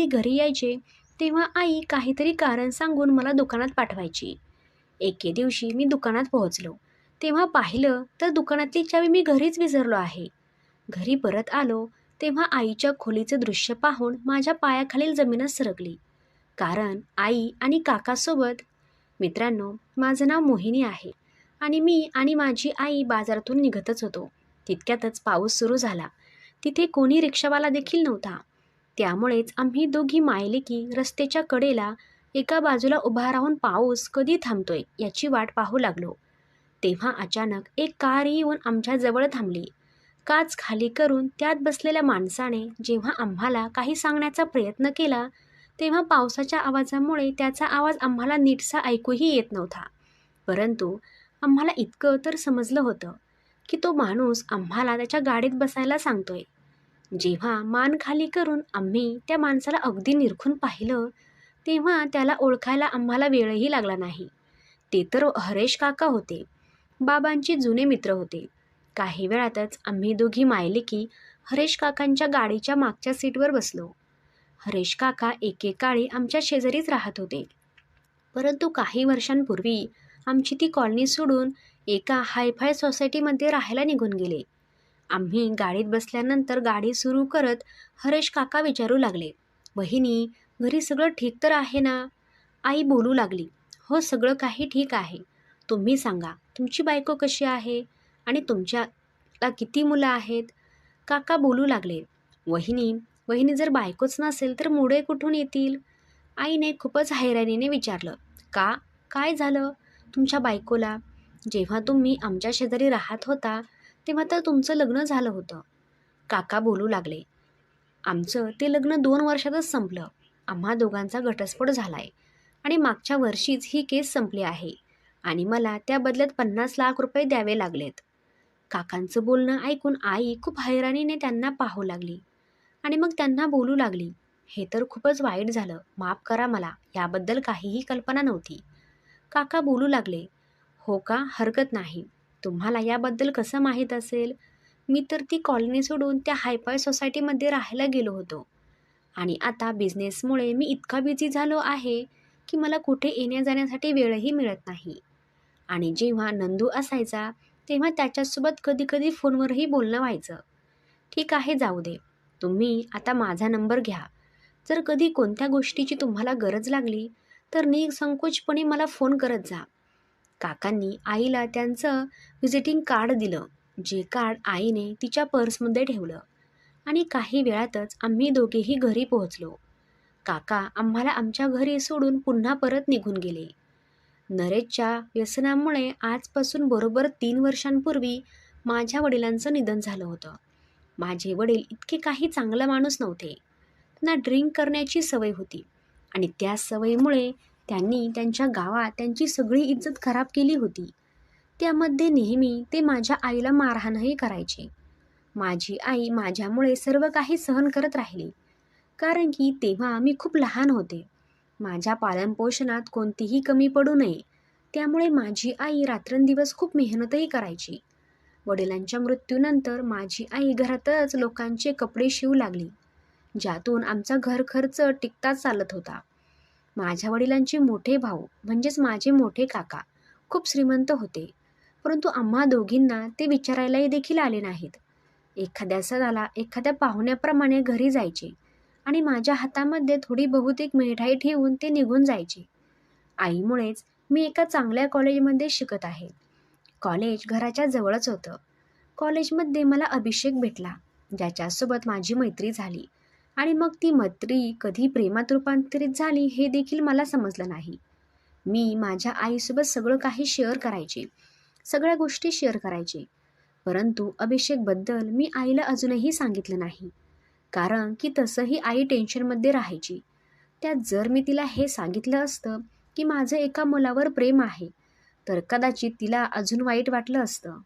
कधी घरी यायचे तेव्हा आई काहीतरी कारण सांगून मला दुकानात पाठवायची. एके दिवशी मी दुकानात पोहोचलो तेव्हा पाहिलं तर दुकानातली चावी मी घरीच विसरलो आहे. घरी परत आलो तेव्हा आईच्या खोलीचं दृश्य पाहून माझ्या पायाखालील जमीनच सरकली. कारण आई आणि काकासोबत. मित्रांनो, माझं नाव मोहिनी आहे आणि मी आणि माझी आई बाजारातून निघतच होतो. तितक्यातच पाऊस सुरू झाला. तिथे कोणी रिक्षावाला देखील नव्हता. त्यामुळेच आम्ही दोघी मायलेकी रस्त्याच्या कडेला एका बाजूला उभा राहून पाऊस कधी थांबतोय याची वाट पाहू लागलो. तेव्हा अचानक एक कार येऊन आमच्या जवळ थांबली. काच खाली करून त्यात बसलेल्या माणसाने जेव्हा आम्हाला काही सांगण्याचा प्रयत्न केला तेव्हा पावसाच्या आवाजामुळे त्याचा आवाज आम्हाला नीटसा ऐकूही येत नव्हता. परंतु आम्हाला इतकं तर समजलं होतं की तो माणूस आम्हाला त्याच्या गाडीत बसायला सांगतोय. जेव्हा मान खाली करून आम्ही त्या माणसाला अगदी निरखून पाहिलं तेव्हा त्याला ओळखायला आम्हाला वेळही लागला नाही. ते तर हरेश काका होते. बाबांचे जुने मित्र होते. काही वेळातच आम्ही दोघी मायलेकी हरेश काकांच्या गाडीच्या मागच्या सीटवर बसलो. हरेश काका एकेकाळी आमच्या शेजारीच राहत होते. परंतु काही वर्षांपूर्वी आमची ती कॉलनी सोडून एका हायफाय सोसायटीमध्ये राहायला निघून गेले. आम्ही गाडीत बसल्यानंतर गाडी सुरू करत हरेश काका विचारू लागले, "वहिनी, घरी सगळं ठीक तर आहे ना?" आई बोलू लागली, "हो, सगळं काही ठीक आहे. तुम्ही सांगा, तुमची बायको कशी आहे आणि तुमच्याला किती मुलं आहेत?" काका बोलू लागले, "वहिनी, वहिनी जर बायकोच नसेल तर मुळे कुठून येतील?" आईने खूपच हैराणीने विचारलं, "का? काय झालं तुमच्या बायकोला? जेव्हा तुम्ही आमच्या शेजारी राहत होता तेव्हा तर तुमचं लग्न झालं होतं." काका बोलू लागले, "आमचं ते लग्न 2 वर्षातच संपलं. आम्हा दोघांचा घटस्फोट झालाय आणि मागच्या वर्षीच ही केस संपली आहे आणि मला त्या बदल्यात 50 लाख रुपये द्यावे लागलेत." काकांचं बोलणं ऐकून आई खूप हैराणीने त्यांना पाहू लागली आणि मग त्यांना बोलू लागली, "हे तर खूपच वाईट झालं. माफ करा, मला याबद्दल काहीही कल्पना नव्हती." काका बोलू लागले, "हो का? हरकत नाही. तुम्हाला याबद्दल कसं माहीत असेल? मी तर ती कॉलनी सोडून त्या हायफाय सोसायटीमध्ये राहायला गेलो होतो आणि आता बिझनेसमुळे मी इतका बिझी झालो आहे की मला कुठे येण्या-जाण्यासाठी वेळही मिळत नाही. आणि जेव्हा नंदू असायचा तेव्हा त्याच्यासोबत कधी-कधी फोनवरही बोलणं व्हायचं. ठीक आहे, जाऊ दे. तुम्ही आता माझा नंबर घ्या. जर कधी कोणत्या गोष्टीची तुम्हाला गरज लागली तर निसंकोचपणे मला फोन करत जा." काकांनी आईला त्यांचं व्हिजिटिंग कार्ड दिलं, जे कार्ड आईने तिच्या पर्समध्ये ठेवलं आणि काही वेळातच आम्ही दोघेही घरी पोहोचलो. काका आम्हाला आमच्या घरी सोडून पुन्हा परत निघून गेले. नरेशच्या व्यसनामुळे आजपासून बरोबर 3 वर्षांपूर्वी माझ्या वडिलांचं निधन झालं होतं. माझे वडील इतके काही चांगला माणूस नव्हते. त्यांना ड्रिंक करण्याची सवय होती आणि त्या सवयीमुळे त्यांनी त्यांच्या गावात त्यांची सगळी इज्जत खराब केली होती. त्यामध्ये नेहमी ते माझ्या आईला मारहाणही करायचे. माझी आई माझ्यामुळे सर्व काही सहन करत राहिली, कारण की तेव्हा मी खूप लहान होते. माझ्या पालनपोषणात कोणतीही कमी पडू नये, त्यामुळे माझी आई रात्रंदिवस खूप मेहनतही करायची. वडिलांच्या मृत्यूनंतर माझी आई घरातच लोकांचे कपडे शिवू लागली, ज्यातून आमचा घर खर्च टिकताच चालत होता. माझ्या वडिलांचे मोठे भाऊ म्हणजेच माझे मोठे काका खूप श्रीमंत होते, परंतु आम्हा दोघींना ते विचारायलाही देखील आले नाहीत. एखाद्या सणाला एखाद्या पाहुण्याप्रमाणे घरी जायचे आणि माझ्या हातामध्ये थोडी बहुतेक मिठाई ठेवून ते निघून जायचे. आईमुळेच मी एका चांगल्या कॉलेजमध्ये शिकत आहे. कॉलेज घराच्या जवळच होतं. कॉलेजमध्ये मला अभिषेक भेटला, ज्याच्यासोबत माझी मैत्री झाली आणि मग ती मैत्री कधी प्रेमात रूपांतरित झाली हे देखील मला समजलं नाही. मी माझ्या आईसोबत सगळं काही शेअर करायचे, सगळ्या गोष्टी शेअर करायचे. परंतु अभिषेकबद्दल मी आईला अजूनही सांगितलं नाही, कारण की तसंही आई टेन्शनमध्ये राहायची. त्यात जर मी तिला हे सांगितलं असतं की माझं एका मुलावर प्रेम आहे, तर कदाचित तिला अजून वाईट वाटलं असतं.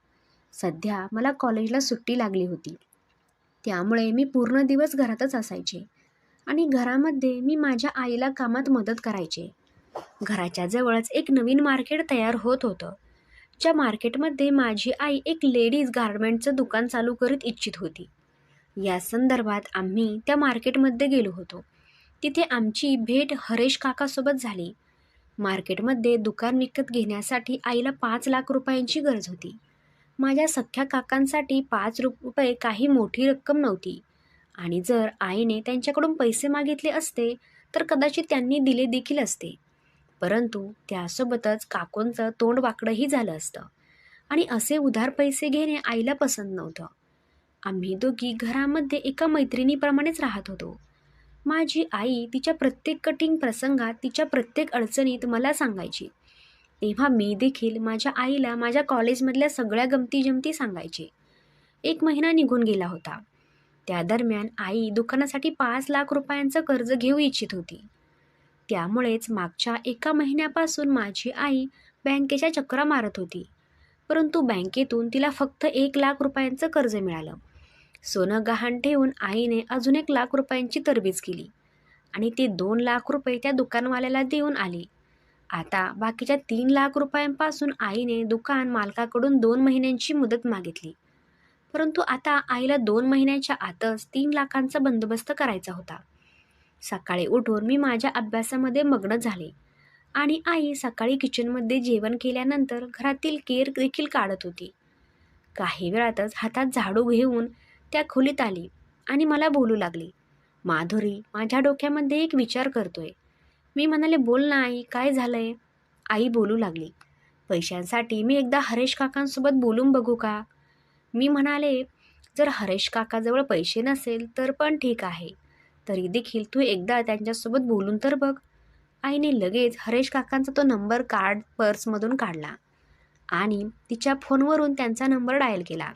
सध्या मला कॉलेजला सुट्टी लागली होती, त्यामुळे मी पूर्ण दिवस घरातच असायचे आणि घरामध्ये मी माझ्या आईला कामात मदत करायचे. घराच्या जवळच एक नवीन मार्केट तयार होत होतं, ज्या मार्केटमध्ये माझी आई एक लेडीज गारमेंटचं दुकान चालू करीत इच्छित होती. या संदर्भात आम्ही त्या मार्केटमध्ये गेलो होतो. तिथे आमची भेट हरेश काकासोबत झाली. मार्केटमध्ये दुकान विकत घेण्यासाठी आईला 5 लाख रुपयांची गरज होती. माझ्या सख्ख्या काकांसाठी 5 रुपये काही मोठी रक्कम नव्हती आणि जर आईने त्यांच्याकडून पैसे मागितले असते तर कदाचित त्यांनी दिले देखील असते. परंतु त्यासोबतच काकूंचं तोंड वाकडंही झालं असतं आणि असे उधार पैसे घेणे आईला पसंत नव्हतं. आम्ही दोघी घरामध्ये एका मैत्रिणीप्रमाणेच राहत होतो. माझी आई तिच्या प्रत्येक कठीण प्रसंगात, तिच्या प्रत्येक अडचणीत मला सांगायची. तेव्हा मी देखील माझ्या आईला माझ्या कॉलेजमधल्या सगळ्या गमती-जमती सांगायचे. 1 महिना निघून गेला होता. त्या दरम्यान आई दुकानासाठी 5 लाख रुपयांचं कर्ज घेऊ इच्छित होती. त्यामुळेच मागच्या 1 महिन्यापासून माझी आई बँकेच्या चक्रा मारत होती. परंतु बँकेतून तिला फक्त 1 लाख रुपयांचं कर्ज मिळालं. सोनं गहाण ठेवून आईने अजून 1 लाख रुपयांची तरबीज केली आणि ते 2 लाख रुपये त्या दुकानवाल्याला देऊन आली. आता बाकीच्या 3 लाख रुपयांपासून आईने दुकान मालकाकडून 2 महिन्यांची मुदत मागितली. परंतु आता आईला 2 महिन्याच्या आतच 3 लाखांचा बंदोबस्त करायचा होता. सकाळी उठून मी माझ्या अभ्यासामध्ये मग्न झाले आणि आई सकाळी किचनमध्ये जेवण केल्यानंतर घरातील केर देखील काढत होती. काही वेळातच हातात झाडू घेऊन त्या खोलीत आली आणि मला बोलू लागली. माधुरी, माझ्या डोक्यामध्ये एक विचार करतोय. मी म्हणाले, बोल ना आई, काय झालंय? आई बोलू लागली, पैशांसाठी मी एकदा हरेश काकांसोबत बोलून बघू का? मी म्हणाले, जर हरेश काकाजवळ पैसे नसेल तर पण ठीक आहे, तरी देखील तू एकदा त्यांच्यासोबत बोलून तर बघ. आईने लगेच हरेश काकांचा तो नंबर पर्समधून काढला आणि तिच्या फोनवरून त्यांचा नंबर डायल केला.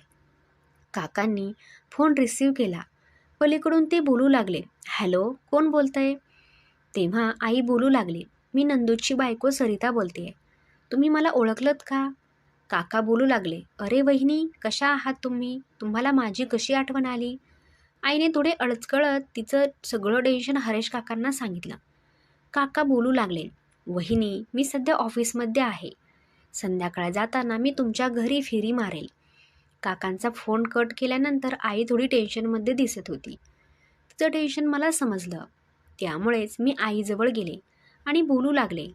काकांनी फोन रिसीव्ह केला. पलीकडून ते बोलू लागले, हॅलो, कोण बोलतंय? तेव्हा आई बोलू लागली, मी नंदूची बायको सरिता बोलतेय. तुम्ही मला ओळखलत का? काका बोलू लागले, अरे वहिनी, कशा आहात तुम्ही? तुम्हाला माझी कशी आठवण आली? आईने थोडे अडचकळत तिचं सगळं टेन्शन हरेश काकांना सांगितलं. काका बोलू लागले, वहिनी, मी सध्या ऑफिसमध्ये आहे. संध्याकाळ जाताना मी तुमच्या घरी फेरी मारेल. काकांचा फोन कट केल्यानंतर आई थोडी टेन्शनमध्ये दिसत होती. तिचं टेन्शन मला समजलं. त्यामुळेच मी आईजवळ गेले आणि बोलू लागले,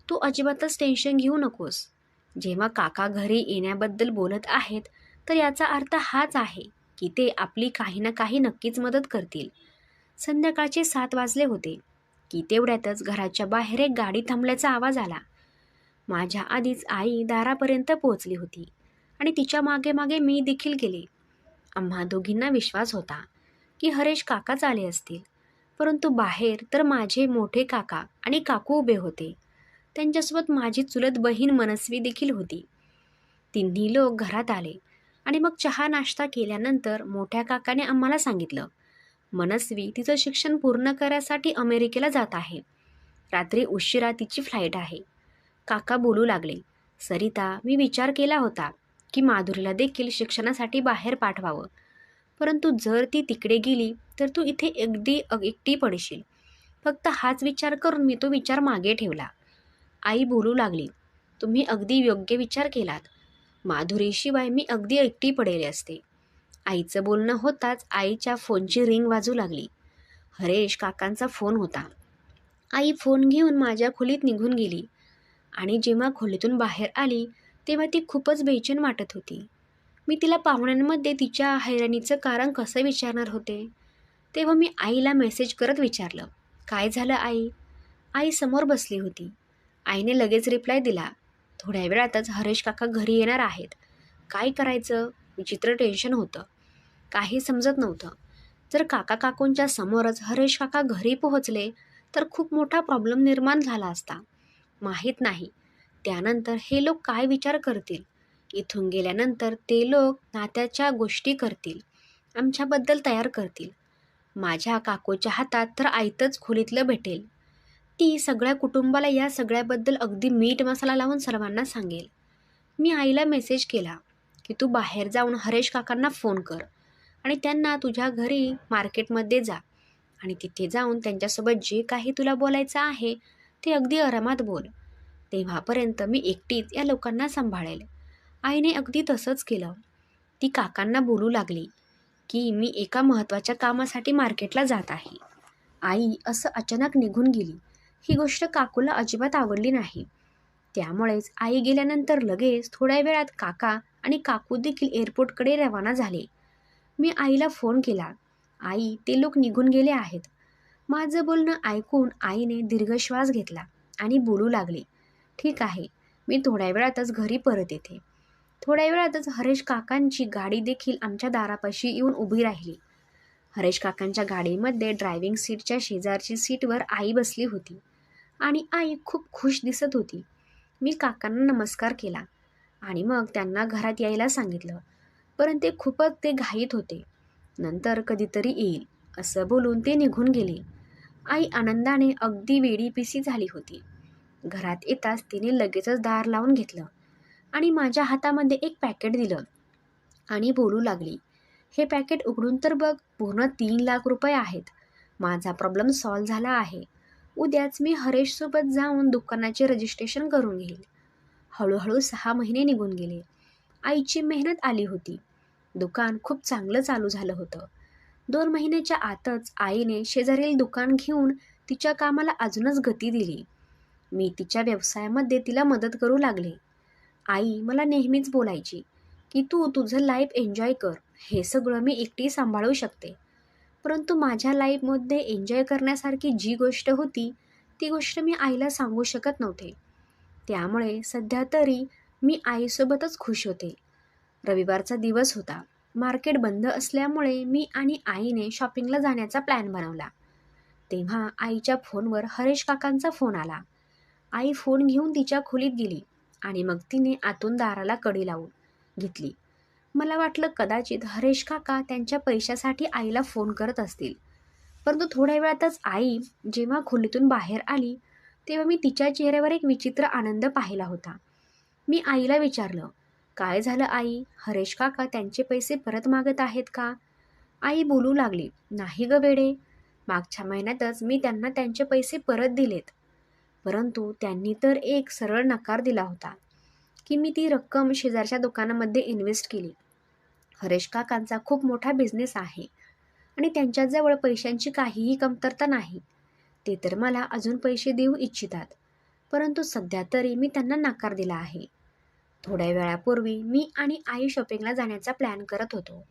तू अजिबातच टेन्शन घेऊ नकोस. जेव्हा काका घरी येण्याबद्दल बोलत आहेत तर याचा अर्थ हाच आहे की ते आपली काही ना काही नक्कीच मदत करतील. संध्याकाळचे 7 वाजले होते की तेवढ्यातच घराच्या बाहेर एक गाडी थांबल्याचा आवाज आला. माझ्या आधीच आई दारापर्यंत पोहोचली होती आणि तिच्या मागे मागे मी देखील गेले. आम्हा दोघींना विश्वास होता की हरेश काकाच आले असतील, परंतु बाहेर तर माझे मोठे काका आणि काकू उभे होते. त्यांच्यासोबत माझी चुलत बहीण मनस्वी देखील होती. तिन्ही लोक घरात आले आणि मग चहा नाश्ता केल्यानंतर मोठ्या काकाने आम्हाला सांगितलं, मनस्वी तिचं शिक्षण पूर्ण करायसाठी अमेरिकेला जात आहे. रात्री उशिरा तिची फ्लाईट आहे. काका बोलू लागले, सरिता, मी विचार केला होता की माधुरीला देखील शिक्षणासाठी बाहेर पाठवावं, परंतु जर ती तिकडे गेली तर तू इथे अगदी एकटी पडशील. फक्त हाच विचार करून मी तो विचार मागे ठेवला. आई बोलू लागली, तुम्ही अगदी योग्य विचार केलात. माधुरीशिवाय मी अगदी एकटी पडेल असते. आईचं बोलणं होताच आईच्या फोनची रिंग वाजू लागली. हरेश काकांचा फोन होता. आई फोन घेऊन माझ्या खोलीत निघून गेली आणि जेव्हा खोलीतून बाहेर आली तेव्हा ती खूपच बेचैन वाटत होती. मी तिला पाहुण्यांमध्ये तिच्या हैराणीचं कारण कसं विचारणार होते. तेव्हा मी आईला मेसेज करत विचारलं, काय झालं आई? आई समोर बसली होती. आईने लगेच रिप्लाय दिला, थोड्या वेळातच हरेश काका घरी येणार आहेत. काय करायचं? विचित्र टेन्शन होतं. काही समजत नव्हतं. जर काका काकूंच्या समोरच हरेश काका घरी पोहोचले तर खूप मोठा प्रॉब्लेम निर्माण झाला असता. माहीत नाही त्यानंतर हे लोक काय विचार करतील. इथून गेल्यानंतर ते लोक नात्याच्या गोष्टी करतील, आमच्याबद्दल तयार करतील. माझ्या काकूच्या हातात तर आयतच खोलीतलं भेटेल. ती सगळ्या कुटुंबाला या सगळ्याबद्दल अगदी मीठ मसाला लावून सर्वांना सांगेल. मी आईला मेसेज केला की तू बाहेर जाऊन हरेश काकांना फोन कर आणि त्यांना तुझ्या घरी मार्केटमध्ये जा आणि तिथे जाऊन त्यांच्यासोबत जे काही तुला बोलायचं आहे ते अगदी आरामात बोल. तेव्हापर्यंत मी एकटीच या लोकांना सांभाळेल. आईने अगदी तसंच केलं. ती काकांना बोलू लागली की मी एका महत्त्वाच्या कामासाठी मार्केटला जात आहे. आई असं अचानक निघून गेली. ही गोष्ट काकूला अजिबात आवडली नाही. त्यामुळेच आई गेल्यानंतर लगेच थोड्या वेळात काका आणि काकू देखील एअरपोर्टकडे रवाना झाले. मी आईला फोन केला. आई, ते लोक निघून गेले आहेत. माझं बोलणं ऐकून आईने दीर्घ श्वास घेतला आणि बोलू लागली, ठीक आहे, मी थोड्या वेळातच घरी परत येते. थोड्या वेळातच हरेश काकांची गाडी देखील आमच्या दारापाशी येऊन उभी राहिली. हरेश काकांच्या गाडीमध्ये ड्रायव्हिंग सीटच्या शेजारची सीटवर आई बसली होती आणि आई खूप खुश दिसत होती. मी काकांना नमस्कार केला आणि मग त्यांना घरात यायला सांगितलं, परंतु ते घाईत होते. नंतर कधीतरी येईल असं बोलून ते निघून गेले. आई आनंदाने अगदी वेडीपिसी झाली होती. घरात येताच तिने लगेचच दार लावून घेतलं आणि माझ्या हातामध्ये एक पॅकेट दिलं आणि बोलू लागली, हे पॅकेट उघडून तर बघ, पूर्ण 3 लाख रुपये आहेत. माझा प्रॉब्लेम सॉल्व्ह झाला आहे. उद्याच मी हरेशसोबत जाऊन दुकानाचे रजिस्ट्रेशन करून घेईल. हळूहळू 6 महिने निघून गेले. आईची मेहनत आली होती. दुकान खूप चांगलं चालू झालं होतं. 2 महिन्याच्या आतच आईने शेजारील दुकान घेऊन तिच्या कामाला अजूनच गती दिली. मी तिच्या व्यवसायामध्ये तिला मदत करू लागले. आई मला नेहमीच बोलायची की तू तुझं लाईफ एन्जॉय कर, हे सगळं मी एकटी सांभाळू शकते. परंतु माझ्या लाईफमध्ये एन्जॉय करण्यासारखी जी गोष्ट होती ती गोष्ट मी आईला सांगू शकत नव्हते. त्यामुळे सध्या तरी मी आईसोबतच खुश होते. रविवारचा दिवस होता. मार्केट बंद असल्यामुळे मी आणि आईने शॉपिंगला जाण्याचा प्लॅन बनवला. तेव्हा आईच्या फोनवर हरेश काकांचा फोन आला. आई फोन घेऊन तिच्या खोलीत गेली आणि मग तिने आतून दाराला कडी लावून घेतली. मला वाटलं कदाचित हरेश काका त्यांच्या पैशासाठी आईला फोन करत असतील. परंतु थोड्या वेळातच आई जेव्हा खोलीतून बाहेर आली तेव्हा मी तिच्या चेहऱ्यावर एक विचित्र आनंद पाहिला होता. मी आईला विचारलं, काय झालं आई, हरेश काका त्यांचे पैसे परत मागत आहेत का? आई बोलू लागली, नाही ग वेडे, मागच्या महिन्यातच मी त्यांना त्यांचे पैसे परत दिलेत. परंतु त्यांनी तर एक सरळ नकार दिला होता की मी ती रक्कम शेजारच्या दुकानामध्ये इन्व्हेस्ट केली. हरेश काकांचा खूप मोठा बिझनेस आहे आणि त्यांच्याजवळ पैशांची काहीही कमतरता नाही. ते तर मला अजून पैसे देऊ इच्छितात, परंतु सध्या तरी मी त्यांना नकार दिला आहे. थोड्या वेळापूर्वी मी आणि आई शॉपिंगला जाण्याचा प्लॅन करत होतो,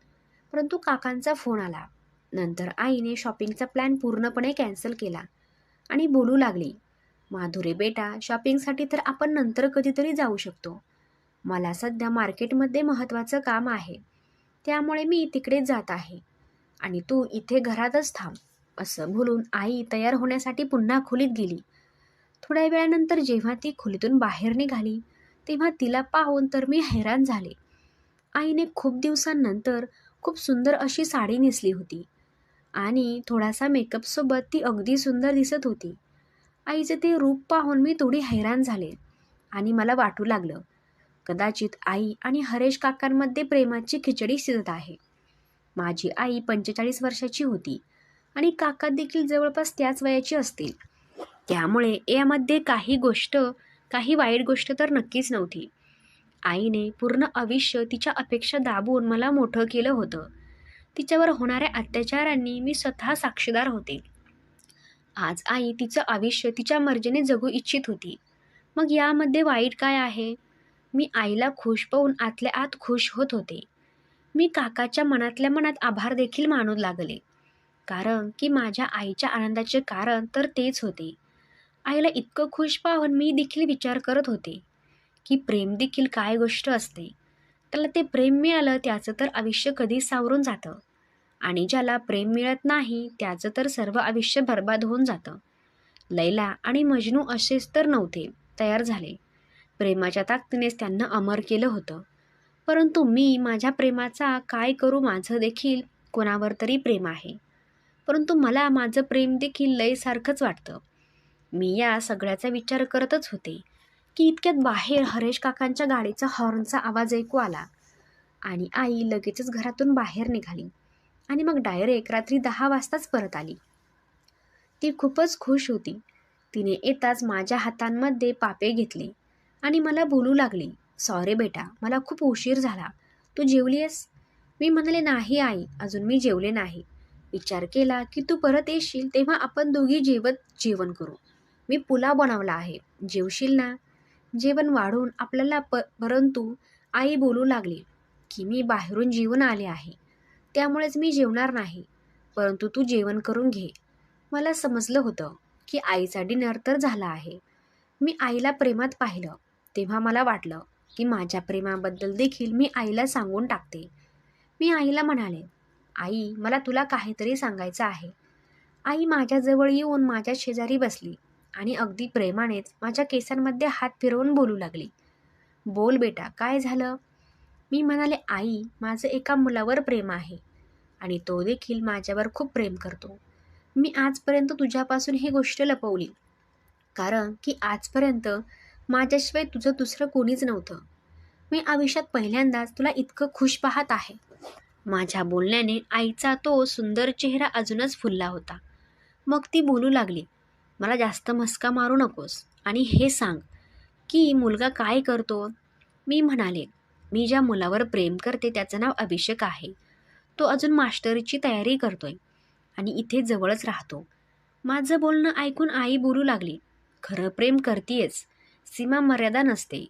परंतु काकांचा फोन आला. नंतर आईने शॉपिंगचा प्लॅन पूर्णपणे कॅन्सल केला आणि बोलू लागली, माधुरी बेटा, शॉपिंगसाठी तर आपण नंतर कधीतरी जाऊ शकतो. मला सध्या मार्केटमध्ये महत्त्वाचं काम आहे, त्यामुळे मी तिकडेच जात आहे आणि तू इथे घरातच थांब. असं बोलून आई तयार होण्यासाठी पुन्हा खोलीत गेली. थोड्या वेळानंतर जेव्हा ती खोलीतून बाहेर निघाली तेव्हा तिला पाहून तर मी हैराण झाले. आईने खूप दिवसांनंतर खूप सुंदर अशी साडी नेसली होती आणि थोडासा मेकअपसोबत ती अगदी सुंदर दिसत होती. आईचे ते रूप पाहून मी थोडी हैराण झाले आणि मला वाटू लागलं, कदाचित आई आणि हरेश काकांमध्ये प्रेमाची खिचडी शिजत आहे. माझी आई 45 वर्षाची होती आणि काका देखील जवळपास त्याच वयाची असतील. त्यामुळे यामध्ये काही वाईट गोष्ट तर नक्कीच नव्हती. आईने पूर्ण आयुष्य तिच्या अपेक्षा दाबून मला मोठं केलं होतं. तिच्यावर होणाऱ्या अत्याचारांनी मी स्वतः साक्षीदार होते. आज आई तिचं आयुष्य तिच्या मर्जीने जगू इच्छित होती. मग यामध्ये वाईट काय आहे? मी आईला खुश पाहून आतल्या आत खुश होत होते. मी काकाच्या मनातल्या मनात आभार देखील मानू लागले, कारण की माझ्या आईच्या आनंदाचे कारण तर तेच होते. आईला इतकं खुश पाहून मी देखील विचार करत होते की प्रेम देखील काय गोष्ट असते. त्याला ते प्रेम मिळालं त्याचं तर आयुष्य कधीच सावरून जातं आणि ज्याला प्रेम मिळत नाही त्याचं तर सर्व आयुष्य बर्बाद होऊन जातं. लैला आणि मजनू असेच तर नव्हते तयार झाले. प्रेमाच्या ताकदीनेच त्यांना अमर केलं होतं. परंतु मी माझ्या प्रेमाचा काय करू, माझं देखील कोणावर तरी प्रेम आहे, परंतु मला माझं प्रेम देखील लयसारखंच वाटतं. मी या सगळ्याचा विचार करतच होते की इतक्यात बाहेर हरेश काकांच्या गाडीचा हॉर्नचा आवाज ऐकू आला आणि आई लगेचच घरातून बाहेर निघाली आणि मग डायरेक्ट रात्री 10 वाजताच परत आली. ती खूपच खुश होती. तिने येताच माझ्या हातांमध्ये पापे घेतले आणि मला बोलू लागली, सॉरी बेटा, मला खूप उशीर झाला, तू जेवली आहेस? मी म्हणाले, नाही आई, अजून मी जेवले नाही. विचार केला की तू परत येशील तेव्हा आपण दोघी जेवण करू. मी पुलाव बनवला आहे, जेवशील ना? जेवण वाढून आपल्याला परंतु आई बोलू लागली की मी बाहेरून जेवून आले आहे, त्यामुळेच मी जेवणार नाही, परंतु तू जेवण करून घे. मला समजलं होतं की आईचा डिनर तर झाला आहे. मी आईला प्रेमात पाहिलं तेव्हा मला वाटलं की माझ्या प्रेमाबद्दल देखील मी आईला सांगून टाकते. मी आईला म्हणाले, आई मला तुला काहीतरी सांगायचं आहे. आई माझ्याजवळ येऊन माझ्या शेजारी बसली आणि अगदी प्रेमानेच माझ्या केसांमध्ये हात फिरवून बोलू लागली. बोल बेटा, काय झालं? मी म्हणाले, आई माझं एका मुलावर प्रेम आहे आणि तो देखील माझ्यावर खूप प्रेम करतो. मी आजपर्यंत तुझ्यापासून ही गोष्ट लपवली कारण की आजपर्यंत माझ्याशिवाय तुझं दुसरं कोणीच नव्हतं. मी आयुष्यात पहिल्यांदाच तुला इतकं खुश पाहत आहे. माझ्या बोलण्याने आईचा तो सुंदर चेहरा अजूनच फुलला होता. मग ती बोलू लागली, मला जास्त मस्का मारू नकोस आणि हे सांग की मुलगा काय करतो? मी म्हणाले, मी ज्या मुलावर प्रेम करते त्याचं नाव अभिषेक आहे. तो अजून मास्टरीची तयारी करतोय आणि इथे जवळच राहतो. माझं बोलणं ऐकून आई बोलू लागली, खरं प्रेम करतीयेस, सीमा मर्यादा नसते.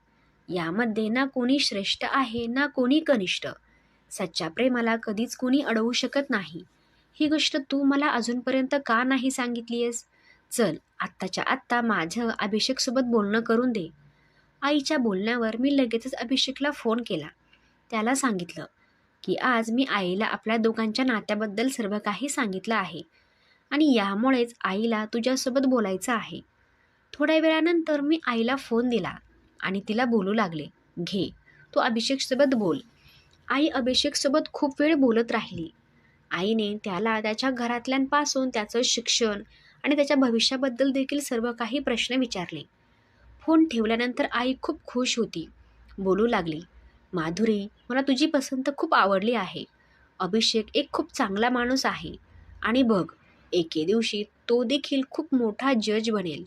यामध्ये ना कोणी श्रेष्ठ आहे ना कोणी कनिष्ठ. सच्च्या प्रेमाला कधीच कोणी अडवू शकत नाही. ही गोष्ट तू मला अजूनपर्यंत का नाही सांगितलीयस? चल आत्ताच्या आत्ता माझं अभिषेकसोबत बोलणं करून दे. आईच्या बोलण्यावर मी लगेचच अभिषेकला फोन केला. त्याला सांगितलं की आज मी आईला आपल्या दोघांच्या नात्याबद्दल सर्व काही सांगितलं आहे आणि यामुळेच आईला तुझ्यासोबत बोलायचं आहे. थोड्या वेळानंतर मी आईला फोन दिला आणि तिला बोलू लागले, घे तू अभिषेकसोबत बोल. आई अभिषेकसोबत खूप वेळ बोलत राहिली. आईने त्याला त्याच्या घरातल्यांपासून त्याचं शिक्षण आणि त्याच्या भविष्याबद्दल देखील सर्व काही प्रश्न विचारले. फोन ठेवल्यानंतर आई खूप खुश होती. बोलू लागली, माधुरी मला तुझी पसंत खूप आवडली आहे. अभिषेक एक खूप चांगला माणूस आहे आणि बघ एके दिवशी तो देखील खूप मोठा जज बनेल.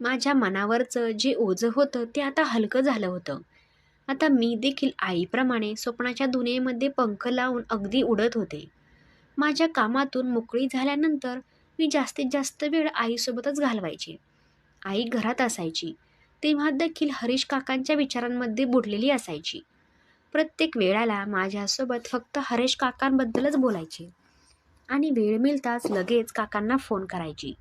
माझ्या मनावरचं जे ओझं होतं ते आता हलकं झालं होतं. आता मी देखील आईप्रमाणे स्वप्नाच्या दुनियेमध्ये पंख लावून अगदी उडत होते. माझ्या कामातून मोकळी झाल्यानंतर मी जास्तीत जास्त वेळ आईसोबतच घालवायचे. आई घरात असायची तेव्हा देखील हरीश काकांच्या विचारांमध्ये बुडलेली असायची. प्रत्येक वेळाला माझ्यासोबत फक्त हरीश काकांबद्दलच बोलायचे आणि वेळ मिळताच लगेच काकांना फोन करायची.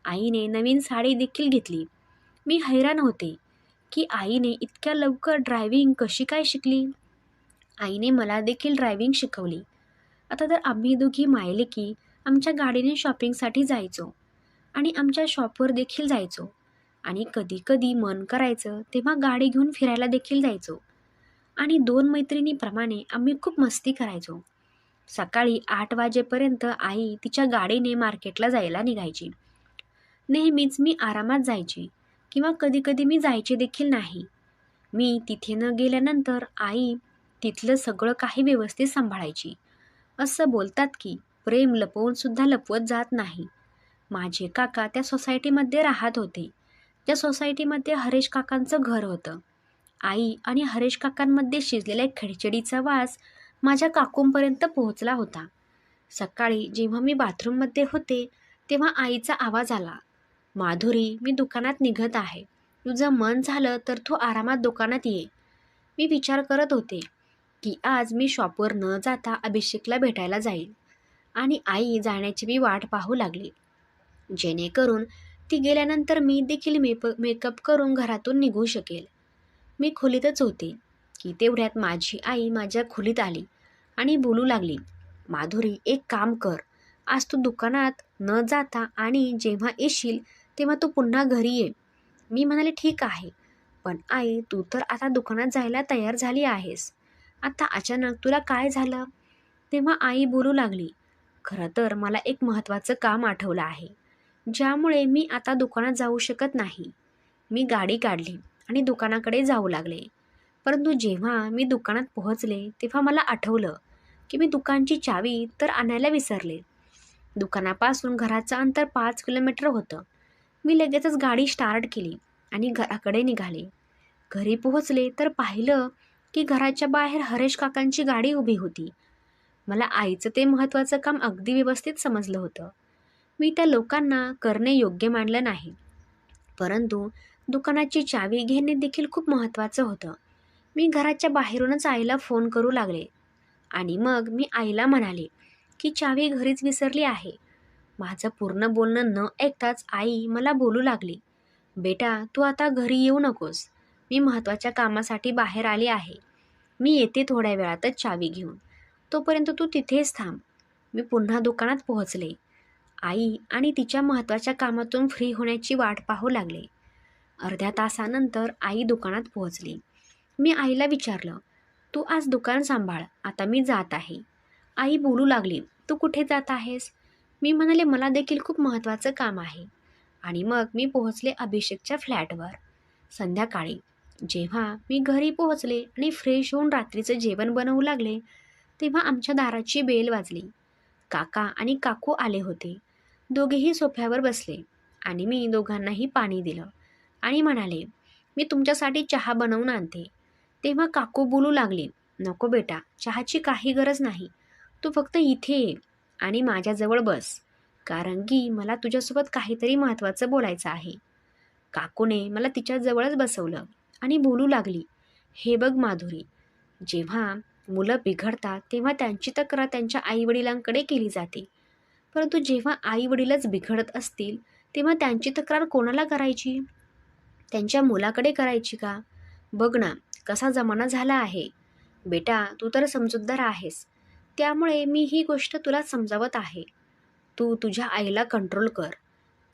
आईने नवीन साडी देखील घेतली. मी हैराण होते की आईने इतक्या लवकर ड्रायव्हिंग कशी काय शिकली. आईने मला देखील ड्रायव्हिंग शिकवली. आता तर आम्ही दोघी मायलेकी आमच्या गाडीने शॉपिंगसाठी जायचो आणि आमच्या शॉपवर देखील जायचो आणि कधी कधी मन करायचं तेव्हा गाडी घेऊन फिरायला देखील जायचो आणि 2 मैत्रिणीप्रमाणे आम्ही खूप मस्ती करायचो. सकाळी 8 वाजेपर्यंत आई तिच्या गाडीने मार्केटला जायला निघायची. नेहमीच मी आरामात जायचे किंवा कधीकधी मी जायचे देखील नाही. मी तिथे न गेल्यानंतर आई तिथलं सगळं काही व्यवस्थित सांभाळायची. असं बोलतात की प्रेम लपवून सुद्धा लपवत जात नाही. माझे काका त्या सोसायटीमध्ये राहत होते. त्या सोसायटीमध्ये हरेश काकांचं घर होतं. आई आणि हरेश काकांमध्ये शिजलेल्या खिचडीचा वास माझ्या काकूंपर्यंत पोहोचला होता. सकाळी जेव्हा मी बाथरूममध्ये होते तेव्हा आईचा आवाज आला, माधुरी मी दुकानात निघत आहे, तुझं मन झालं तर तू आरामात दुकानात ये. मी विचार करत होते की आज मी शॉपवर न जाता अभिषेकला भेटायला जाईल आणि आई जाण्याची मी वाट पाहू लागली, जेणेकरून ती गेल्यानंतर मी देखील मेकअप करून घरातून निघू शकेल. मी खोलीतच होते की तेवढ्यात माझी आई माझ्या खोलीत आली आणि बोलू लागली, माधुरी एक काम कर, आज तू दुकानात न जाता आणि जेव्हा येशील तेव्हा तू पुन्हा घरी ये. मी म्हणाले ठीक आहे, पण आई तू तर आता दुकानात जायला तयार झाली आहेस, आता अचानक तुला काय झालं? तेव्हा आई बोलू लागली, खरं तर मला एक महत्त्वाचं काम आठवलं आहे, ज्यामुळे मी आता दुकानात जाऊ शकत नाही. मी गाडी काढली आणि दुकानाकडे जाऊ लागले. परंतु जेव्हा मी दुकानात पोहोचले तेव्हा मला आठवलं की मी दुकानची चावी तर आणायला विसरले. दुकानापासून घराचं अंतर 5 किलोमीटर होतं. मी लगेचच गाडी स्टार्ट केली आणि घराकडे निघाले. घरी पोहोचले तर पाहिलं की घराच्या बाहेर हरेश काकांची गाडी उभी होती. मला आईचं ते महत्त्वाचं काम अगदी व्यवस्थित समजलं होतं. मी त्या लोकांना करणे योग्य मानलं नाही. परंतु दुकानाची चावी घेणे देखील खूप महत्त्वाचं होतं. मी घराच्या बाहेरूनच आईला फोन करू लागले आणि मग मी आईला म्हणाले की चावी घरीच विसरली आहे. माझं पूर्ण बोलणं न ऐकताच आई मला बोलू लागली, बेटा तू आता घरी येऊ नकोस. मी महत्त्वाच्या कामासाठी बाहेर आले आहे. मी येते थोड्या वेळातच चावी घेऊन. तोपर्यंत तू तिथेच थांब. मी पुन्हा दुकानात पोहोचले. आई आणि तिच्या महत्त्वाच्या कामातून फ्री होण्याची वाट पाहू लागले. अर्ध्या तासानंतर आई दुकानात पोहोचली. मी आईला विचारलं, तू आज दुकान सांभाळ, आता मी जात आहे. आई बोलू लागली, तू कुठे जात आहेस? मी म्हणाले, मला देखील खूप महत्त्वाचं काम आहे. आणि मग मी पोहोचले अभिषेकच्या फ्लॅटवर. संध्याकाळी जेव्हा मी घरी पोहोचले आणि फ्रेश होऊन रात्रीचं जेवण बनवू लागले, तेव्हा आमच्या दाराची बेल वाजली. काका आणि काकू आले होते. दोघेही सोफ्यावर बसले आणि मी दोघांनाही पाणी दिलं आणि म्हणाले, मी तुमच्यासाठी चहा बनवून आणते. तेव्हा काकू बोलू लागली, नको बेटा, चहाची काही गरज नाही. तू फक्त इथे ये आणि माझ्याजवळ बस, कारण की मला तुझ्यासोबत काहीतरी महत्त्वाचं बोलायचं आहे. काकूने मला तिच्याजवळच बसवलं आणि बोलू लागली, हे बघ माधुरी, जेव्हा मुलं बिघडतात तेव्हा त्यांची तक्रार त्यांच्या आईवडिलांकडे केली जाते. परंतु जेव्हा आईवडीलच बिघडत असतील तेव्हा त्यांची तक्रार कोणाला करायची? त्यांच्या मुलाकडे करायची का? बघ ना, कसा जमाना झाला आहे. बेटा तू तर समजूतदार आहेस, त्यामुळे मी ही गोष्ट तुला समजावत आहे. तू तुझ्या आईला कंट्रोल कर,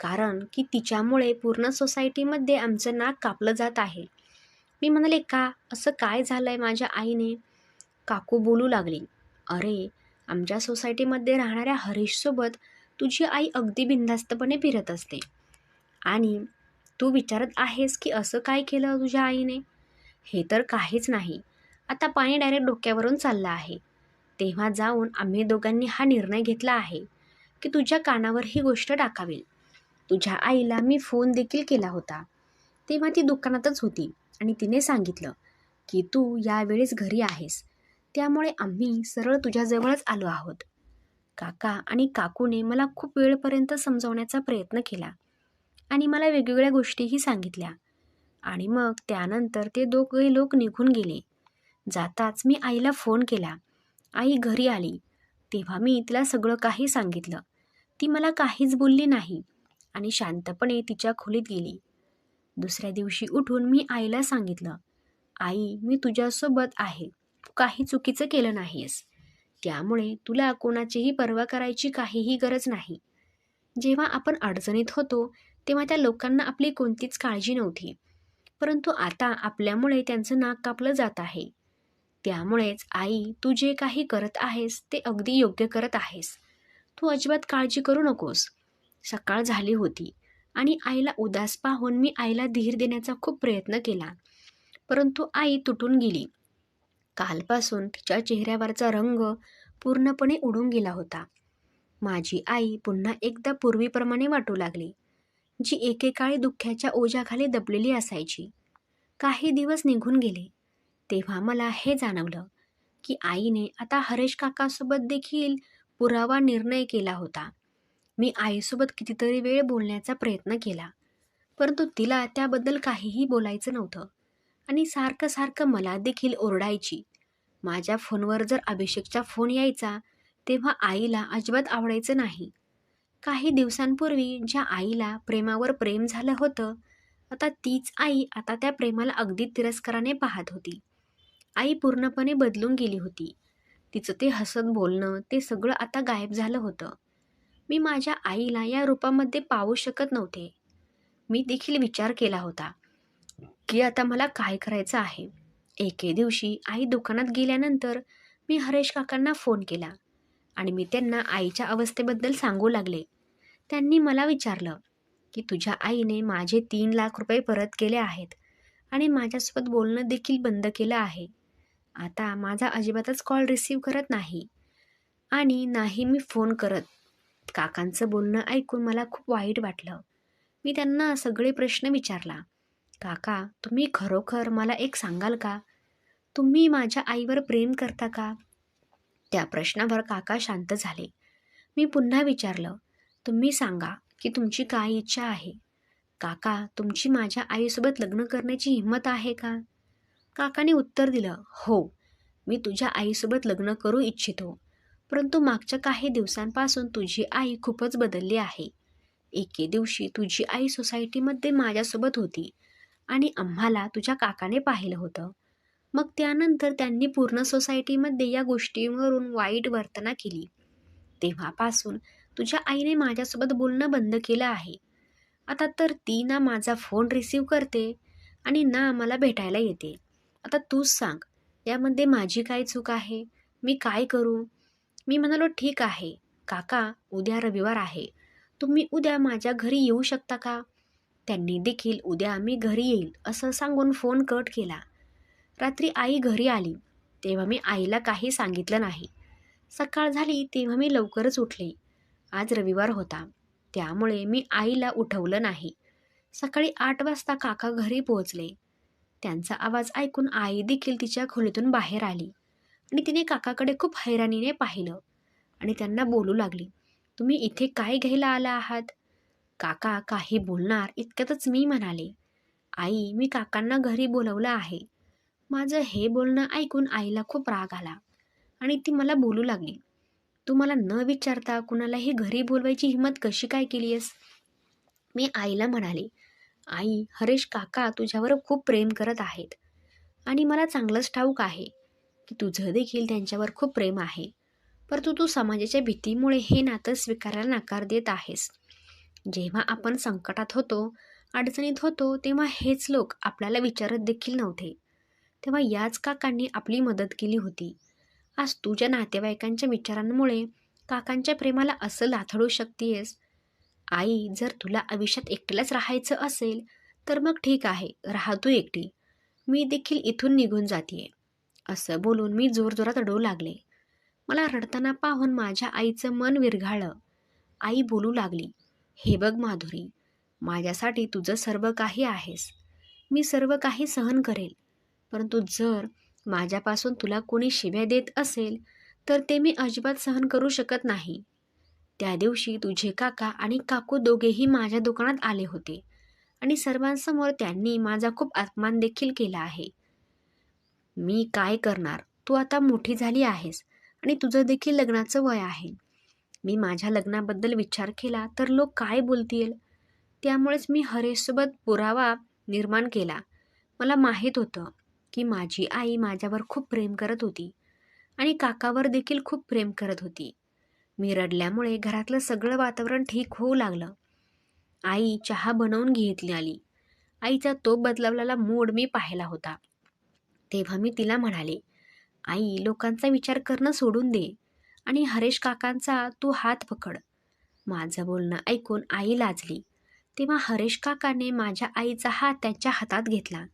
कारण की तिच्यामुळे पूर्ण सोसायटीमध्ये आमचं नाक कापलं जात आहे. मी म्हणाले, का? असं काय झालंय माझ्या आईने? काकू बोलू लागली, अरे, आमच्या सोसायटीमध्ये राहणाऱ्या हरीशसोबत तुझी आई अगदी बिनधास्तपणे फिरत असते आणि तू विचारत आहेस की असं काय केलं तुझ्या आईने? हे तर काहीच नाही. आता पाणी डायरेक्ट डोक्यावरून चाललं आहे. तेव्हा जाऊन आम्ही दोघांनी हा निर्णय घेतला आहे की तुझ्या कानावर ही गोष्ट टाकावी. तुझ्या आईला मी फोन देखील केला होता. तेव्हा ती दुकानातच होती आणि तिने सांगितलं की तू यावेळेस घरी आहेस, त्यामुळे आम्ही सरळ तुझ्याजवळच आलो आहोत. काका आणि काकूने मला खूप वेळपर्यंत समजावण्याचा प्रयत्न केला आणि मला वेगवेगळ्या गोष्टीही सांगितल्या आणि मग त्यानंतर ते दोघे लोक निघून गेले. जाताच मी आईला फोन केला. आई घरी आली. तेव्हा मी तिला सगळं काही सांगितलं. ती मला काहीच बोलली नाही आणि शांतपणे तिच्या खोलीत गेली. दुसऱ्या दिवशी उठून मी आईला सांगितलं, आई मी तुझ्यासोबत आहे, तू काही चुकीचं केलं नाहीस, त्यामुळे तुला कोणाचीही पर्वा करायची काहीही गरज नाही. जेव्हा आपण अडचणीत होतो तेव्हा त्या लोकांना आपली कोणतीच काळजी नव्हती, परंतु आता आपल्यामुळे त्यांचं नाक कापलं जात आहे. त्यामुळेच आई, तू जे काही करत आहेस ते अगदी योग्य करत आहेस. तू अजिबात काळजी करू नकोस. सकाळ झाली होती आणि आईला उदास पाहून मी आईला धीर देण्याचा खूप प्रयत्न केला, परंतु आई तुटून गेली. कालपासून तिच्या चेहऱ्यावरचा रंग पूर्णपणे उडून गेला होता. माझी आई पुन्हा एकदा पूर्वीप्रमाणे वाटू लागली, जी एकेकाळी दुःखाच्या ओझ्याखाली दबलेली असायची. काही दिवस निघून गेले तेव्हा मला हे जाणवलं की आईने आता हरेश काकासोबत देखील पुरावा निर्णय केला होता. मी आईसोबत कितीतरी वेळ बोलण्याचा प्रयत्न केला, परंतु तिला त्याबद्दल काहीही बोलायचं नव्हतं आणि सारखं सारखं मला देखील ओरडायची. माझ्या फोनवर जर अभिषेकचा फोन यायचा तेव्हा आईला अजिबात आवडायचं नाही. काही दिवसांपूर्वी ज्या आईला प्रेमावर प्रेम झालं होतं, आता तीच आई आता त्या प्रेमाला अगदी तिरस्काराने पाहत होती. आई पूर्णपणे बदलून गेली होती. तिचं ते हसत बोलणं ते सगळं आता गायब झालं होतं. मी माझ्या आईला या रूपामध्ये पाहू शकत नव्हते. मी देखील विचार केला होता की आता मला काय करायचं आहे. एके दिवशी आई दुकानात गेल्यानंतर मी हरेश काकांना फोन केला आणि मी त्यांना आईच्या अवस्थेबद्दल सांगू लागले. त्यांनी मला विचारलं की तुझ्या आईने माझे 3 लाख रुपये परत केले आहेत आणि माझ्यासोबत बोलणं देखील बंद केलं आहे. आता माझा अजिबातच कॉल रिसीव्ह करत नाही आणि नाही मी फोन करत. काकांचं बोलणं ऐकून मला खूप वाईट वाटलं. मी त्यांना सगळे प्रश्न विचारला. काका, तुम्ही खरोखर मला एक सांगाल का? तुम्ही माझ्या आईवर प्रेम करता का? त्या प्रश्नावर काका शांत झाले. मी पुन्हा विचारलं, तुम्ही सांगा की तुमची काय इच्छा आहे? काका, तुमची माझ्या आईसोबत लग्न करण्याची हिंमत आहे का? काकाने उत्तर दिलं, हो, मी तुझ्या आईसोबत लग्न करू इच्छितो. परंतु मागच्या काही दिवसांपासून तुझी आई खूपच बदलली आहे. एके दिवशी तुझी आई सोसायटीमध्ये माझ्यासोबत होती आणि आम्हाला तुझ्या काकाने पाहिलं होतं. मग त्यानंतर त्यांनी पूर्ण सोसायटीमध्ये या गोष्टीवरून वाईट वर्तना केली. तेव्हापासून तुझ्या आईने माझ्यासोबत बोलणं बंद केलं आहे. आता तर ती ना माझा फोन रिसीव करते आणि ना मला भेटायला येते. आता तूच सांग, यामध्ये माझी काय चूक आहे? मी काय करू? मी म्हणालो, ठीक आहे काका, उद्या रविवार आहे. तुम्ही उद्या माझ्या घरी येऊ शकता का? त्यांनी देखील उद्या मी घरी येईल असं सांगून फोन कट केला. रात्री आई घरी आली तेव्हा मी आईला काही सांगितलं नाही. सकाळ झाली तेव्हा मी लवकरच उठले. आज रविवार होता, त्यामुळे मी आईला उठवलं नाही. सकाळी 8 वाजता काका घरी पोहोचले. त्यांचा आवाज ऐकून आई देखील तिच्या खोलीतून बाहेर आली आणि तिने काकाकडे खूप हैराणीने पाहिलं आणि त्यांना बोलू लागली, तुम्ही इथे काय घ्यायला आला आहात? काका काही बोलणार इतक्यातच मी म्हणाले, आई, मी काकांना घरी बोलवलं आहे. माझं हे बोलणं ऐकून आईला खूप राग आला आणि ती मला बोलू लागली, तू मला न विचारता कुणालाही घरी बोलवायची हिंमत कशी काय केली आहेस? मी आईला म्हणाले, आई, हरेश काका तुझ्यावर खूप प्रेम करत आहेत आणि मला चांगलंच ठाऊक आहे की तुझं देखील त्यांच्यावर खूप प्रेम आहे. परंतु तू समाजाच्या भीतीमुळे हे नातं स्वीकारायला नकार देत आहेस. जेव्हा आपण संकटात होतो, अडचणीत होतो, तेव्हा हेच लोक आपल्याला विचारत देखील नव्हते. तेव्हा याच काकांनी आपली मदत केली होती. आज तुझ्या नातेवाईकांच्या विचारांमुळे काकांच्या प्रेमाला असं लाथडू शकतेस. आई, जर तुला आयुष्यात एकटीलाच राहायचं असेल तर मग ठीक आहे, राहा तू एकटी. मी देखील इथून निघून जातीये. असं बोलून मी जोरजोरात रडू लागले. मला रडताना पाहून माझ्या आईचं मन विरघळलं. आई बोलू लागली, हे बघ माधुरी, माझ्यासाठी तुझं सर्व काही आहेस. मी सर्व काही सहन करेल. परंतु जर माझ्यापासून तुला कोणी शिव्या देत असेल तर ते मी अजिबात सहन करू शकत नाही. त्या दिवशी तुझे काका आणि काकू दोघेही माझ्या दुकानात आले होते आणि सर्वांसमोर त्यांनी माझा खूप अपमान देखील केला आहे. मी काय करणार? तू आता मोठी झाली आहेस आणि तुझं देखील लग्नाचं वय आहे. मी माझ्या लग्नाबद्दल विचार केला तर लोक काय बोलतील? त्यामुळेच मी हरेशसोबत पुरावा निर्माण केला. मला माहीत होतं की माझी आई माझ्यावर खूप प्रेम करत होती आणि काकावर देखील खूप प्रेम करत होती. मी रडल्यामुळे घरातलं सगळं वातावरण ठीक होऊ लागलं. आई चहा बनवून घेतली आली. आईचा तो बदलवलेला मूड मी पाहिला होता. तेव्हा मी तिला म्हणाले, आई, लोकांचा विचार करणं सोडून दे आणि हरेश काकांचा तू हात पकड. माझं बोलणं ऐकून आई लाजली. तेव्हा हरेश काकाने माझ्या आईचा हात त्यांच्या हातात घेतला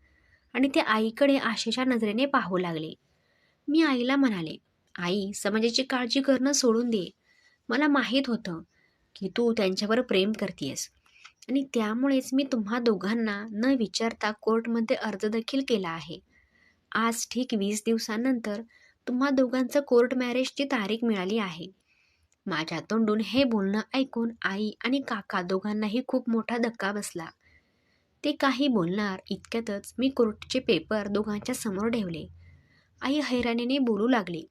आणि ते आईकडे आशेच्या नजरेने पाहू लागले. मी आईला म्हणाले, आई, समाजाची काळजी करणं सोडून दे. मला माहीत होतं की तू त्यांच्यावर प्रेम करतेस आणि त्यामुळेच मी तुम्हा दोघांना न विचारता कोर्टमध्ये अर्ज देखील केला आहे. आज ठीक 20 दिवसांनंतर तुम्हा दोघांचं कोर्ट मॅरेजची तारीख मिळाली आहे. माझ्या तोंडून हे बोलणं ऐकून आई आणि काका दोघांनाही खूप मोठा धक्का बसला. ते काही बोलणार इतक्यातच मी कोर्टचे पेपर दोघांच्या समोर ठेवले. आई हैराणीने बोलू लागली,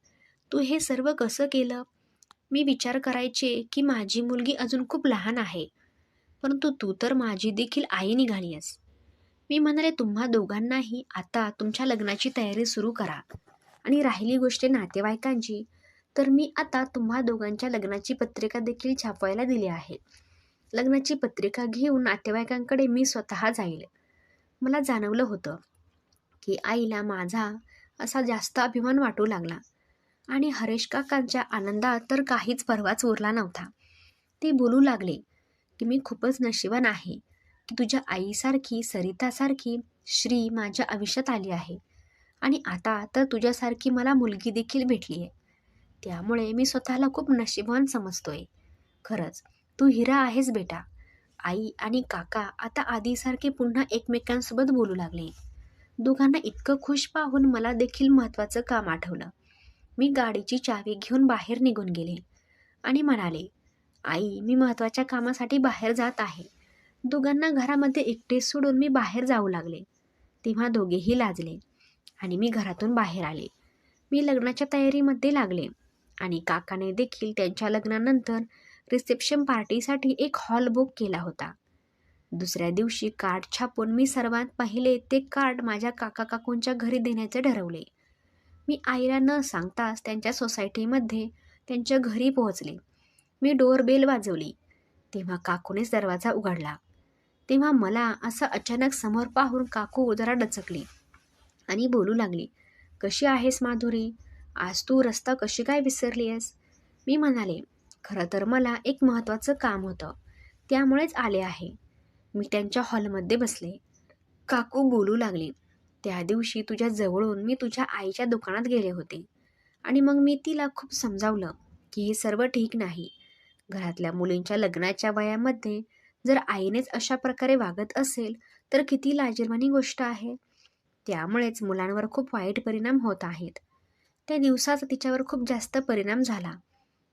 तू हे सर्व कसं केलं? मी विचार करायचे की माझी मुलगी अजून खूप लहान आहे, परंतु तू तर माझी देखील आई निघाली आहेस. मी म्हणाले, तुम्हा दोघांनाही आता तुमच्या लग्नाची तयारी सुरू करा. आणि राहिली गोष्ट नातेवाईकांची, तर मी आता तुम्हा दोघांच्या लग्नाची पत्रिका देखील छापवायला दिली आहे. लग्नाची पत्रिका घेऊन नातेवाईकांकडे मी स्वतः जाईल. मला जाणवलं होतं की आईला माझा असा जास्त अभिमान वाटू लागला आणि हरेश काकांच्या आनंदात तर काहीच परवाच उरला नव्हता. ते बोलू लागले की मी खूपच नशिबान आहे की तुझ्या आईसारखी, सरितासारखी श्री माझ्या आयुष्यात आली आहे आणि आता तर तुझ्यासारखी मला मुलगी देखील भेटली आहे. त्यामुळे मी स्वतःला खूप नशिबवान समजतोय. खरंच तू हिरा आहेस बेटा. आई आणि काका आता आधीसारखे पुन्हा एकमेकांसोबत बोलू लागले. दोघांना इतकं खुश पाहून मला देखील महत्त्वाचं काम आठवलं. मी गाडीची चावी घेऊन बाहेर निघून गेले आणि म्हणाले, आई, मी महत्त्वाच्या कामासाठी बाहेर जात आहे. दोघांना घरामध्ये एकटे सोडून मी बाहेर जाऊ लागले. तेव्हा दोघेही लाजले आणि मी घरातून बाहेर आले. मी लग्नाच्या तयारीमध्ये लागले आणि काकाने देखील त्यांच्या लग्नानंतर रिसेप्शन पार्टीसाठी एक हॉल बुक केला होता. दुसऱ्या दिवशी कार्ड छापून मी सर्वात पहिले ते कार्ड माझ्या काका काकूंच्या घरी देण्याचे ठरवले. मी आईला न सांगताच त्यांच्या सोसायटीमध्ये त्यांच्या घरी पोहोचले. मी डोअरबेल वाजवली तेव्हा काकूनेच दरवाजा उघडला. तेव्हा मला असं अचानक समोर पाहून काकू जरा डचकली आणि बोलू लागली, कशी आहेस माधुरी? आज तू रस्ता कशी काय विसरली आहेस? मी म्हणाले, खरं तर मला एक महत्त्वाचं काम होतं, त्यामुळेच आले आहे. मी त्यांच्या हॉलमध्ये बसले. काकू बोलू लागली, त्या दिवशी तुझ्या जवळून मी तुझ्या आईच्या दुकानात गेले होते आणि मग मी तिला खूप समजावलं की हे सर्व ठीक नाही. घरातल्या मुलींच्या लग्नाच्या वयामध्ये जर आईनेच अशा प्रकारे वागत असेल तर किती लाजिरवाणी गोष्ट आहे. त्यामुळेच मुलांवर खूप वाईट परिणाम होत आहेत. त्या दिवसाचा तिच्यावर खूप जास्त परिणाम झाला.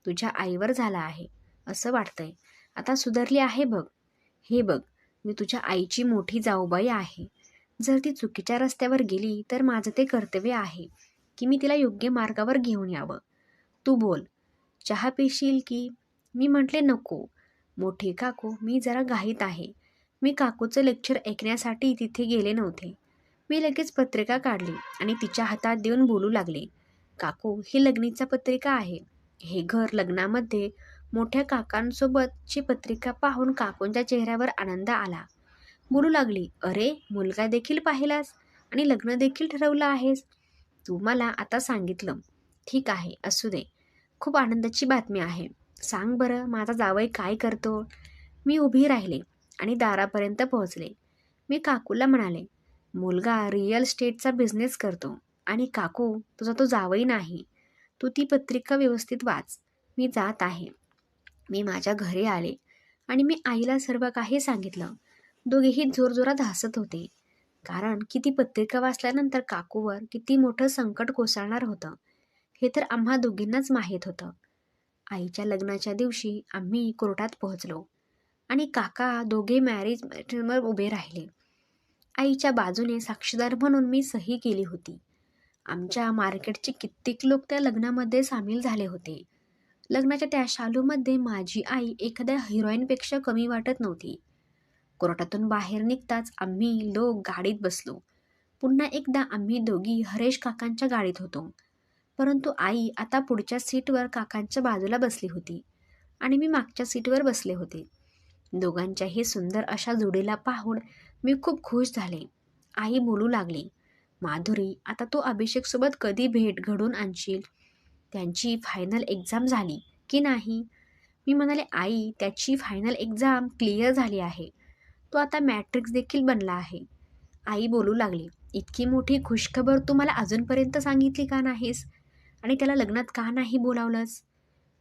तुझ्या आईवर झाला आहे असं वाटतंय. आता सुधारली आहे बघ. हे बघ, मी तुझ्या आईची मोठी जाऊबाई आहे. जर ती चुकीच्या रस्त्यावर गेली तर माझं ते कर्तव्य आहे की मी तिला योग्य मार्गावर घेऊन यावं. तू बोल, चहा पिशील की? मी म्हटले, नको मोठी काकू, मी जरा घाईत आहे. मी काकूचं लेक्चर ऐकण्यासाठी तिथे गेले नव्हते. मी लगेच पत्रिका काढली आणि तिच्या हातात देऊन बोलू लागले, काकू, ही लग्नीचा पत्रिका आहे. हे घर लग्नामध्ये मोठ्या काकांसोबतची पत्रिका पाहून काकूंच्या चेहऱ्यावर आनंद आला. बोलू लागली, अरे, मुलगा देखील पाहिलास आणि लग्न देखील ठरवलं आहेस. तू मला आता सांगितलं. ठीक आहे, असू दे. खूप आनंदाची बातमी आहे. सांग बरं, माझा जावई काय करतो? मी उभी राहिले आणि दारापर्यंत पोहोचले. मी काकूला म्हणाले, मुलगा रिअल इस्टेटचा बिझनेस करतो आणि काकू, तुझा तो जावई नाही. तू ती पत्रिका व्यवस्थित वाच. मी जात आहे. मी माझ्या घरी आले आणि मी आईला सर्व काही सांगितलं. दोघेही जोरजोरात हसत होते, कारण की ती पत्रिका वाचल्यानंतर काकूवर किती मोठं संकट कोसळणार होतं हे तर आम्हा दोघींनाच माहीत होतं. आईच्या लग्नाच्या दिवशी आम्ही कोर्टात पोहोचलो आणि काका दोघे मॅरेजवर उभे राहिले. आईच्या बाजूने साक्षीदार म्हणून मी सही केली होती. आमच्या मार्केटचे कित्येक लोक त्या लग्नामध्ये सामील झाले होते. लग्नाच्या त्या शालूमध्ये माझी आई एखाद्या हिरोईनपेक्षा कमी वाटत नव्हती. कोर्टातून बाहेर निघताच आम्ही लोक गाडीत बसलो. पुन्हा एकदा आम्ही दोघी हरेश काकांच्या गाडीत होतो. परंतु आई आता पुढच्या सीटवर काकांच्या बाजूला बसली होती आणि मी मागच्या सीटवर बसले होते. दोघांच्याही सुंदर अशा जोडीला पाहून मी खूप खुश झाले. आई बोलू लागली, माधुरी, आता तू अभिषेकसोबत कधी भेट घडून आणशील? त्यांची फायनल एक्झाम झाली की नाही? मी म्हणाले, आई, त्याची फायनल एक्झाम क्लिअर झाली आहे. तो आता मॅट्रिक्स देखील बनला आहे. आई बोलू लागली, इतकी मोठी खुशखबर तू मला अजूनपर्यंत सांगितली का नाहीस आणि त्याला लग्नात का नाही बोलावलंस?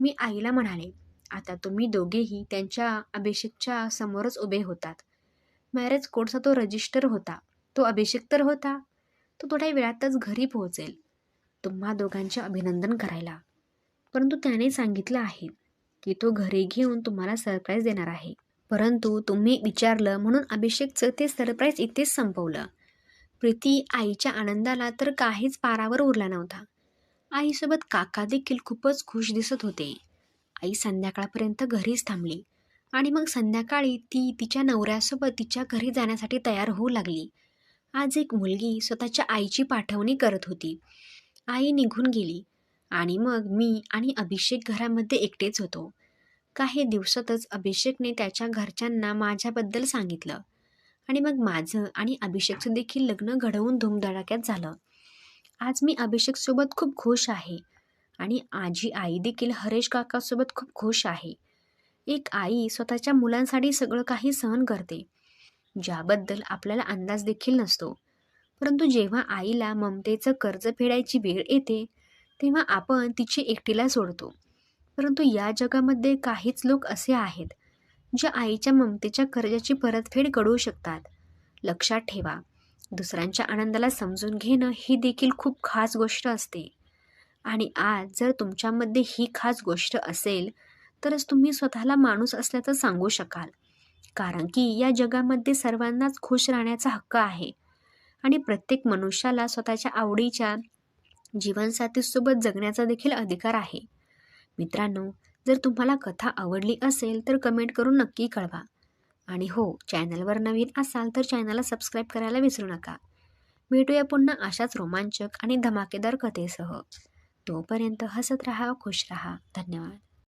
मी आईला म्हणाले, आता तुम्ही दोघेही त्यांच्या अभिषेकच्या समोरच उभे होतात. मॅरेज कोर्टचा तो रजिस्टर होता. तो अभिषेक तर होता. तो थोड्या वेळातच घरी पोहोचेल तुम्हा दोघांचे अभिनंदन करायला. परंतु त्याने सांगितलं आहे की तो घरी घेऊन तुम्हाला सरप्राईज देणार आहे. परंतु तुम्ही विचारलं म्हणून अभिषेकचं ते सरप्राईज इथेच संपवलं. प्रीती आईच्या आनंदाला तर काहीच पारावर उरला नव्हता. आईसोबत काका देखील खूपच खुश दिसत होते. आई संध्याकाळपर्यंत घरीच थांबली आणि मग संध्याकाळी ती तिच्या नवऱ्यासोबत तिच्या घरी जाण्यासाठी तयार होऊ लागली. आज एक मुलगी स्वतःच्या आईची पाठवणी करत होती. आई निघून गेली आणि मग मी आणि अभिषेक घरामध्ये एकटेच होतो. काही दिवसातच अभिषेकने त्याच्या घरच्यांना माझ्याबद्दल सांगितलं आणि मग माझं आणि अभिषेकचं देखील लग्न घडवून धूमधडाक्यात झालं. आज मी अभिषेकसोबत खूप खुश आहे आणि आजी आई देखील हरेश काकासोबत खूप खुश आहे. एक आई स्वतःच्या मुलांसाठी सगळं काही सहन करते, ज्याबद्दल आपल्याला अंदाज देखील नसतो. परंतु जेव्हा आईला ममतेचं कर्ज फेडायची वेळ येते तेव्हा आपण तिची एकटीला सोडतो. परंतु या जगामध्ये काहीच लोक असे आहेत जे आईच्या ममतेच्या कर्जाची परतफेड करू शकतात. लक्षात ठेवा, दुसऱ्यांच्या आनंदाला समजून घेणं ही देखील खूप खास गोष्ट असते. आणि आज जर तुमच्यामध्ये ही खास गोष्ट असेल तरच तुम्ही स्वतःला माणूस असल्याचं सांगू शकाल. कारण की या जगामध्ये सर्वांनाच खुश राहण्याचा हक्क आहे आणि प्रत्येक मनुष्याला स्वतःच्या आवडीच्या जीवनसाथीसोबत जगण्याचा देखील अधिकार आहे. मित्रांनो, जर तुम्हाला कथा आवडली असेल तर कमेंट करून नक्की कळवा. आणि हो, चॅनलवर नवीन असाल तर चॅनलला सबस्क्राईब करायला विसरू नका. भेटूया पुन्हा अशाच रोमांचक आणि धमाकेदार कथेसह. तोपर्यंत हसत राहा, खुश राहा. धन्यवाद.